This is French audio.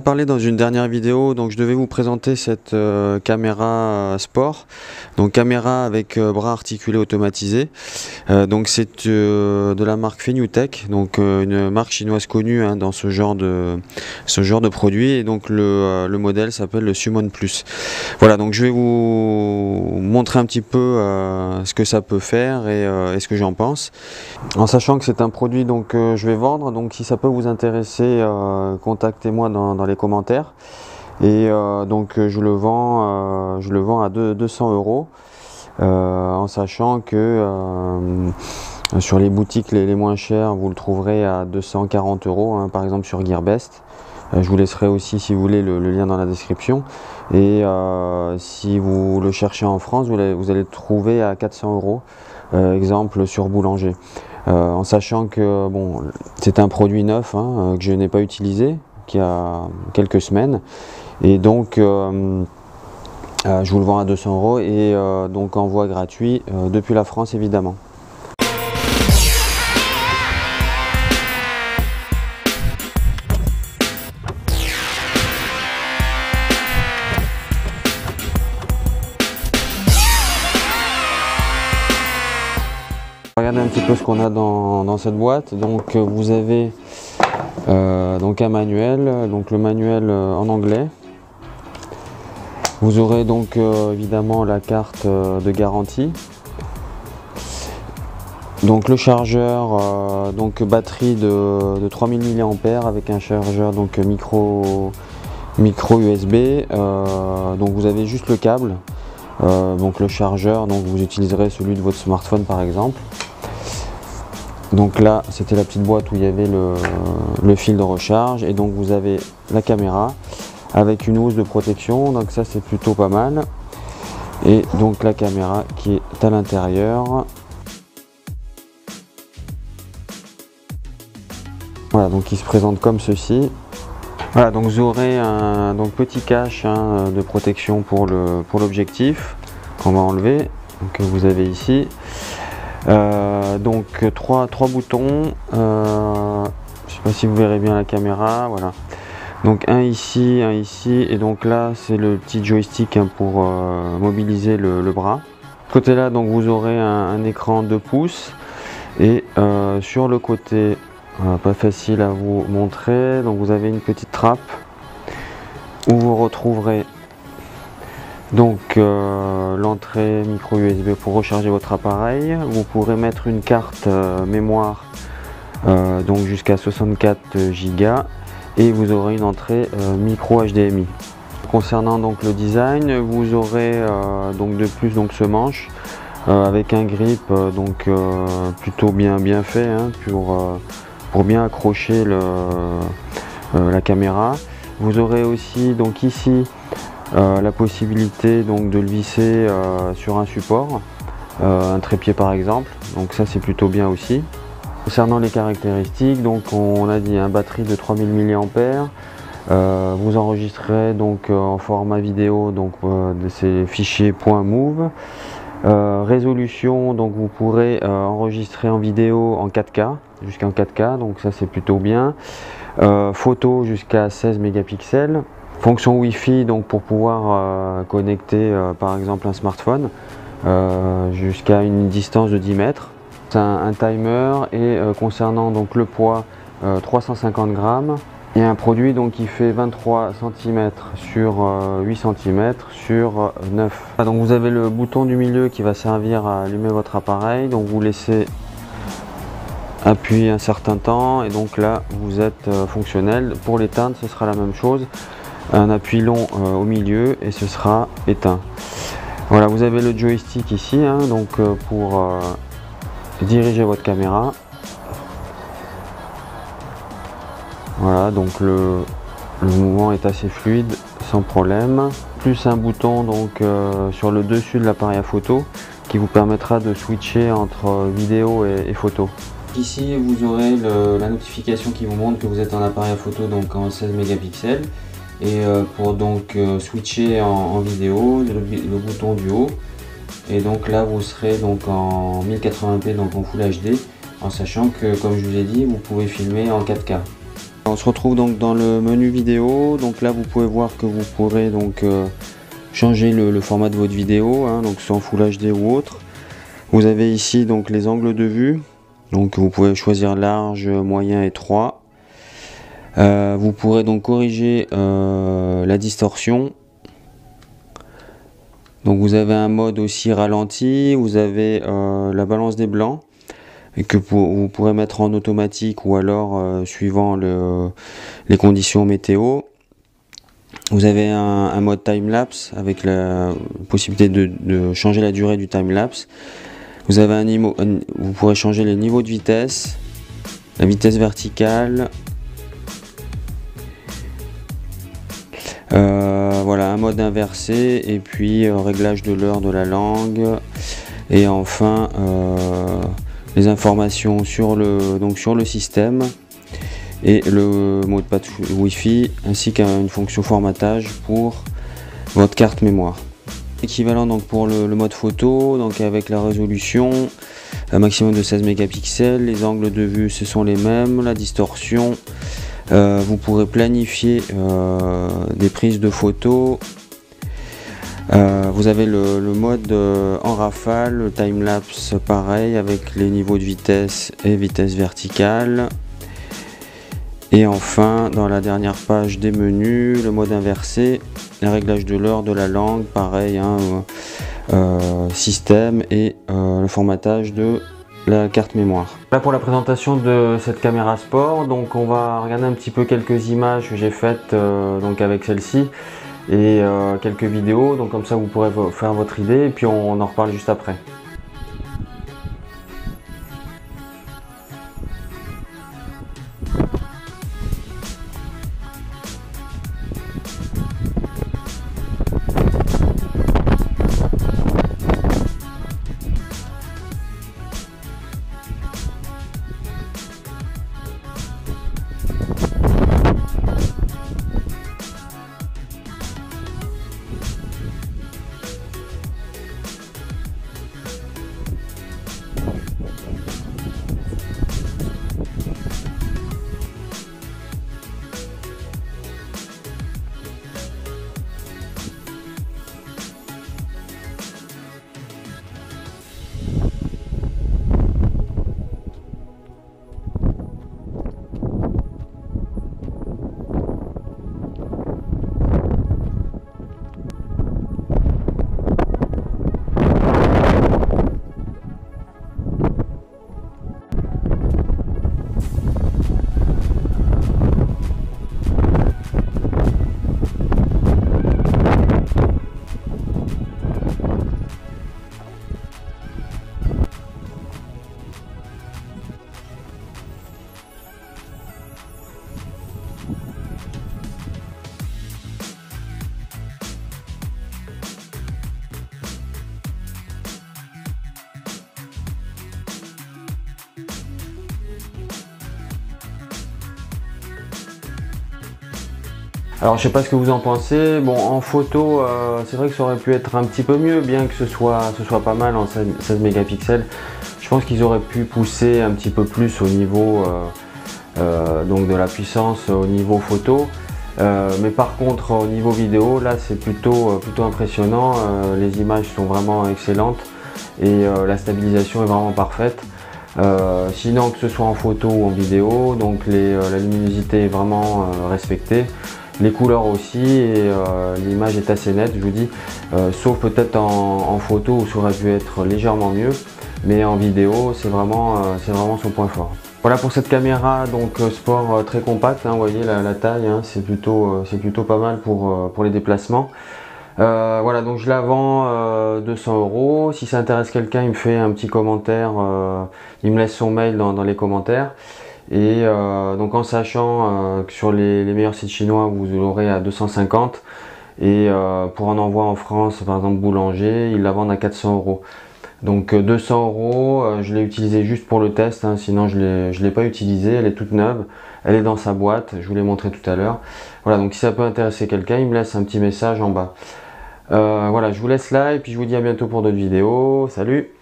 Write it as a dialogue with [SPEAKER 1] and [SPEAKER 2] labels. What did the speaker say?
[SPEAKER 1] parlé dans une dernière vidéo, donc je devais vous présenter cette caméra sport, donc caméra avec bras articulés automatisé. Donc c'est de la marque Fenutech, donc une marque chinoise connue dans ce genre de produit, et donc le modèle s'appelle le Summon Plus. Voilà, donc je vais vous montrer un petit peu ce que ça peut faire et ce que j'en pense, en sachant que c'est un produit donc je vais vendre. Donc si ça peut vous intéresser, contactez-moi dans les commentaires. Et donc je le vends à 200 €, en sachant que sur les boutiques les moins chères, vous le trouverez à 240 €, par exemple sur Gearbest. Je vous laisserai aussi, si vous voulez, le lien dans la description. Et si vous le cherchez en France, vous allez le trouver à 400 €, exemple sur Boulanger. En sachant que bon, c'est un produit neuf que je n'ai pas utilisé, qui a quelques semaines, et donc je vous le vends à 200 € et donc envoi gratuit depuis la France, évidemment. Regardez un petit peu ce qu'on a dans cette boîte. Donc vous avez donc un manuel, donc le manuel en anglais. Vous aurez donc évidemment la carte de garantie. Donc le chargeur, donc batterie de 3000 mAh avec un chargeur donc micro USB. Donc vous avez juste le câble. Donc le chargeur, donc vous utiliserez celui de votre smartphone par exemple. Donc là, c'était la petite boîte où il y avait le fil de recharge, et donc vous avez la caméra avec une housse de protection, donc ça c'est plutôt pas mal. Et donc la caméra qui est à l'intérieur. Voilà, donc il se présente comme ceci. Voilà, donc vous aurez un petit cache de protection pour l'objectif qu'on va enlever, donc que vous avez ici. Donc trois boutons, je sais pas si vous verrez bien la caméra, voilà. Donc un ici, et donc là c'est le petit joystick pour mobiliser le bras. De côté là, donc vous aurez un écran 2 pouces, et sur le côté, pas facile à vous montrer, donc vous avez une petite trappe où vous retrouverez donc l'entrée micro USB pour recharger votre appareil. Vous pourrez mettre une carte mémoire donc jusqu'à 64 Go, et vous aurez une entrée micro HDMI. Concernant donc le design, vous aurez donc de plus donc ce manche avec un grip donc plutôt bien fait pour bien accrocher la caméra. Vous aurez aussi donc ici la possibilité donc de le visser sur un support, un trépied par exemple, donc ça c'est plutôt bien aussi. Concernant les caractéristiques, donc on a dit batterie de 3000 mAh, vous enregistrerez donc en format vidéo, donc de ces fichiers .mov, résolution, donc vous pourrez enregistrer en vidéo en 4K, jusqu'en 4K, donc ça c'est plutôt bien. Photo jusqu'à 16 mégapixels. Fonction Wi-Fi, donc pour pouvoir connecter par exemple un smartphone jusqu'à une distance de 10 mètres. C'est un timer, et concernant donc le poids, 350 grammes. Il y a un produit donc qui fait 23 cm sur 8 cm sur 9. Donc vous avez le bouton du milieu qui va servir à allumer votre appareil, donc vous laissez appuyer un certain temps, et donc là vous êtes fonctionnel. Pour l'éteindre, ce sera la même chose. Un appui long au milieu et ce sera éteint. Voilà, vous avez le joystick ici, donc pour diriger votre caméra. Voilà, donc le mouvement est assez fluide, sans problème. Plus un bouton donc sur le dessus de l'appareil à photo qui vous permettra de switcher entre vidéo et photo. Ici vous aurez la notification qui vous montre que vous êtes en appareil à photo donc en 16 mégapixels. Et pour donc switcher en vidéo, le bouton du haut, et donc là vous serez donc en 1080p, donc en Full HD, en sachant que, comme je vous ai dit, vous pouvez filmer en 4K. On se retrouve donc dans le menu vidéo. Donc là vous pouvez voir que vous pourrez donc changer le format de votre vidéo, hein, donc soit en Full HD ou autre. Vous avez ici donc les angles de vue. Donc vous pouvez choisir large, moyen, étroit. Vous pourrez donc corriger la distorsion. Donc vous avez un mode aussi ralenti, vous avez la balance des blancs et que vous pourrez mettre en automatique ou alors suivant les conditions météo. Vous avez un mode time-lapse avec la possibilité de changer la durée du time-lapse. Vous avez vous pourrez changer les niveaux de vitesse, la vitesse verticale. Voilà, un mode inversé et puis réglage de l'heure de la langue et enfin les informations sur le système et le mot de passe Wi-Fi ainsi qu'une fonction formatage pour votre carte mémoire. Équivalent donc pour le mode photo, donc avec la résolution un maximum de 16 mégapixels, les angles de vue ce sont les mêmes, la distorsion. Vous pourrez planifier des prises de photos. Vous avez le mode en rafale, le time-lapse pareil avec les niveaux de vitesse et vitesse verticale. Et enfin, dans la dernière page des menus, le mode inversé, le réglage de l'heure de la langue, pareil, hein, système et le formatage de la carte mémoire. Voilà pour la présentation de cette caméra sport. Donc on va regarder un petit peu quelques images que j'ai faites donc avec celle-ci et quelques vidéos. Donc comme ça vous pourrez faire votre idée et puis on en reparle juste après. Alors je sais pas ce que vous en pensez. Bon, en photo c'est vrai que ça aurait pu être un petit peu mieux, bien que ce soit pas mal en 16 mégapixels. Je pense qu'ils auraient pu pousser un petit peu plus au niveau donc de la puissance au niveau photo. Mais par contre au niveau vidéo là c'est plutôt impressionnant. Les images sont vraiment excellentes et la stabilisation est vraiment parfaite. Sinon que ce soit en photo ou en vidéo, donc la luminosité est vraiment respectée. Les couleurs aussi et l'image est assez nette, je vous dis, sauf peut-être en photo où ça aurait pu être légèrement mieux, mais en vidéo c'est vraiment son point fort. Voilà pour cette caméra donc sport très compacte, hein, vous voyez la taille, hein, c'est plutôt pas mal pour les déplacements. Voilà, donc je la vends 200 €. Si ça intéresse quelqu'un, il me fait un petit commentaire, il me laisse son mail dans les commentaires. Et donc en sachant que sur les meilleurs sites chinois vous l'aurez à 250 et pour un envoi en France, par exemple Boulanger, ils la vendent à 400 €. Donc 200 €, je l'ai utilisé juste pour le test, hein, sinon je l'ai pas utilisée, elle est toute neuve, elle est dans sa boîte, je vous l'ai montré tout à l'heure. Voilà, donc si ça peut intéresser quelqu'un, il me laisse un petit message en bas. Voilà, je vous laisse là et puis je vous dis à bientôt pour d'autres vidéos. Salut!